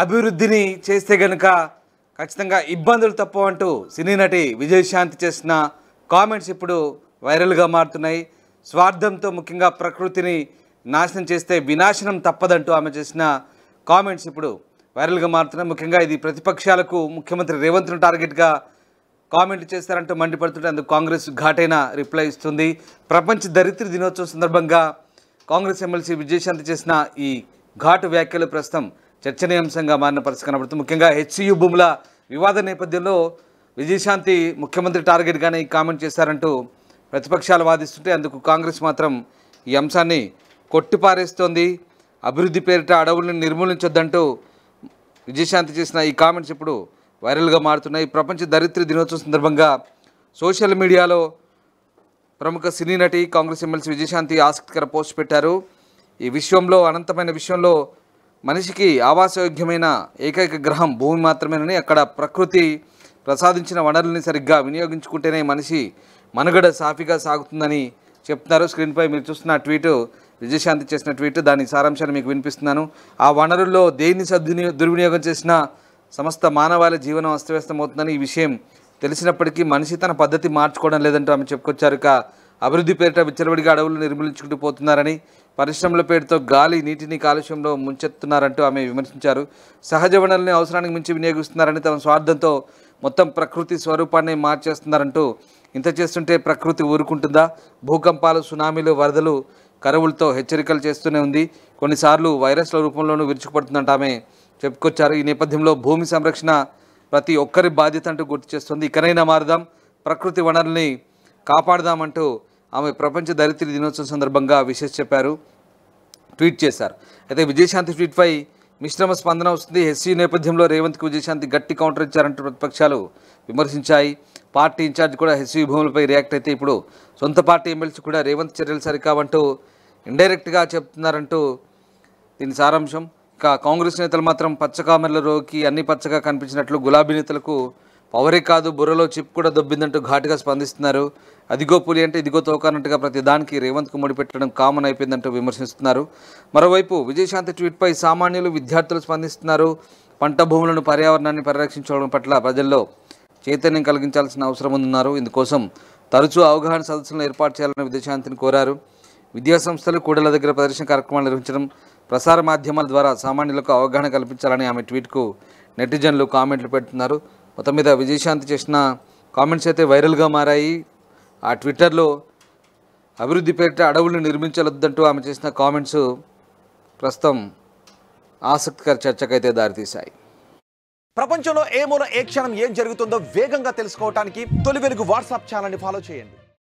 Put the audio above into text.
అభివృద్ధిని చేస్తే గనుక ఖచ్చితంగా ఇబ్బందులు తప్పవంటూ సినీ నటి విజయశాంతి చేసిన కామెంట్స్ ఇప్పుడు వైరల్గా మారుతున్నాయి. స్వార్థంతో ముఖ్యంగా ప్రకృతిని నాశనం చేస్తే వినాశనం తప్పదంటూ ఆమె చేసిన కామెంట్స్ ఇప్పుడు వైరల్గా మారుతున్నాయి. ముఖ్యంగా ఇది ప్రతిపక్షాలకు ముఖ్యమంత్రి రేవంత్ను టార్గెట్గా కామెంట్ చేస్తారంటూ మండిపడుతుంటే అందుకు కాంగ్రెస్ ఘాటైన రిప్లై ఇస్తుంది. ప్రపంచ దరిద్ర దినోత్సవం సందర్భంగా కాంగ్రెస్ ఎమ్మెల్సీ విజయశాంతి చేసిన ఈ ఘాటు వ్యాఖ్యలు ప్రస్తుతం చర్చనీయాంశంగా మారిన పరిస్థితి కనబడుతుంది. ముఖ్యంగా హెచ్సియు భూముల వివాద నేపథ్యంలో విజయశాంతి ముఖ్యమంత్రి టార్గెట్గానే ఈ కామెంట్ చేశారంటూ ప్రతిపక్షాలు వాదిస్తుంటే అందుకు కాంగ్రెస్ మాత్రం ఈ అంశాన్ని కొట్టిపారేస్తోంది. అభివృద్ధి పేరిట అడవులను నిర్మూలించొద్దంటూ విజయశాంతి చేసిన ఈ కామెంట్స్ ఇప్పుడు వైరల్గా మారుతున్నాయి. ప్రపంచ దరిద్ర దినోత్సవం సందర్భంగా సోషల్ మీడియాలో ప్రముఖ సినీ నటి కాంగ్రెస్ ఎమ్మెల్సీ విజయశాంతి ఆసక్తికర పోస్ట్ పెట్టారు. ఈ విశ్వంలో అనంతమైన విశ్వంలో మనిషికి ఆవాసయోగ్యమైన ఏకైక గ్రహం భూమి మాత్రమేనని, అక్కడ ప్రకృతి ప్రసాదించిన వనరుల్ని సరిగ్గా వినియోగించుకుంటేనే మనిషి మనుగడ సాఫీగా సాగుతుందని చెప్తున్నారు. స్క్రీన్పై మీరు చూస్తున్న ట్వీటు విజయశాంతి చేసిన ట్వీట్, దాని సారాంశాన్ని మీకు వినిపిస్తున్నాను. ఆ వనరుల్లో దేన్ని దుర్వినియోగం చేసినా సమస్త మానవాళి జీవనం అస్తవ్యస్తమవుతుందని, ఈ విషయం తెలిసినప్పటికీ మనిషి తన పద్ధతి మార్చుకోవడం లేదంటూ ఆమె చెప్పుకొచ్చారు. ఇక అభివృద్ధి పేరిట విచ్చలవిడిగా అడవులు నిర్మూలించుకుంటూ పోతున్నారని, పరిశ్రమల పేరుతో గాలి నీటిని కాలుష్యంలో ముంచెత్తున్నారంటూ ఆమె విమర్శించారు. సహజ వనరుల్ని అవసరానికి మించి వినియోగిస్తున్నారని, తమ స్వార్థంతో మొత్తం ప్రకృతి స్వరూపాన్ని మార్చేస్తున్నారంటూ, ఇంత చేస్తుంటే ప్రకృతి ఊరుకుంటుందా? భూకంపాలు, సునామీలు, వరదలు, కరువులతో హెచ్చరికలు చేస్తూనే ఉంది. కొన్నిసార్లు వైరస్ల రూపంలోనూ విరుచుకుపడుతుందంట ఆమె చెప్పుకొచ్చారు. ఈ నేపథ్యంలో భూమి సంరక్షణ ప్రతి ఒక్కరి బాధ్యత అంటూ గుర్తు చేస్తుంది. ఇకనైనా మారుదాం, ప్రకృతి వనరుల్ని కాపాడదామంటూ ఆమె ప్రపంచ దరిద్ర దినోత్సవం సందర్భంగా విశేష చెప్పారు, ట్వీట్ చేశారు. అయితే విజయశాంతి ట్వీట్పై మిశ్రమ స్పందన వస్తుంది. హెచ్సి నేపథ్యంలో రేవంత్కు విజయశాంతి గట్టి కౌంటర్ ఇచ్చారంటూ ప్రతిపక్షాలు విమర్శించాయి. పార్టీ ఇన్ఛార్జ్ కూడా హెచ్సి భూములపై రియాక్ట్ అయితే ఇప్పుడు సొంత పార్టీ ఎమ్మెల్సీ కూడా రేవంత్ చర్యలు సరికావంటూ ఇండైరెక్ట్గా చెప్తున్నారంటూ దీని సారాంశం. ఇక కాంగ్రెస్ నేతలు మాత్రం పచ్చకామెర్ల రోగికి అన్ని పచ్చగా కనిపించినట్లు గులాబీ నేతలకు పవరే కాదు బుర్రలో చిప్ కూడా దొబ్బిందంటూ ఘాటుగా స్పందిస్తున్నారు. అదిగో పులి అంటే ఇదిగో తోకన్నట్టుగా ప్రతి దానికి రేవంత్కు ముడిపెట్టడం కామన్ అయిపోయిందంటూ విమర్శిస్తున్నారు. మరోవైపు విజయశాంతి ట్వీట్పై సామాన్యులు, విద్యార్థులు స్పందిస్తున్నారు. పంట భూములను, పర్యావరణాన్ని పరిరక్షించడం పట్ల ప్రజల్లో చైతన్యం కలిగించాల్సిన అవసరం ఉందన్నారు. ఇందుకోసం తరచూ అవగాహన సదస్సులను ఏర్పాటు చేయాలని విజయశాంతిని కోరారు. విద్యాసంస్థలు, కూడళ్ల దగ్గర ప్రదర్శన కార్యక్రమాలు నిర్వహించడం, ప్రసార మాధ్యమాల ద్వారా సామాన్యులకు అవగాహన కల్పించాలని ఆమె ట్వీట్కు నెటిజన్లు కామెంట్లు పెడుతున్నారు. మొత్తం మీద విజయశాంతి చేసిన కామెంట్స్ అయితే వైరల్గా మారాయి. ఆ ట్విట్టర్లో అభివృద్ధి పేరిట అడవులను నిర్మించవద్దంటూ ఆమె చేసిన కామెంట్స్ ప్రస్తుతం ఆసక్తికర చర్చకైతే దారితీశాయి. ప్రపంచంలో ఏ మూల ఏ క్షణం ఏం జరుగుతుందో వేగంగా తెలుసుకోవడానికి తొలి వెలుగు వాట్సాప్ ఛానల్ని ఫాలో చేయండి.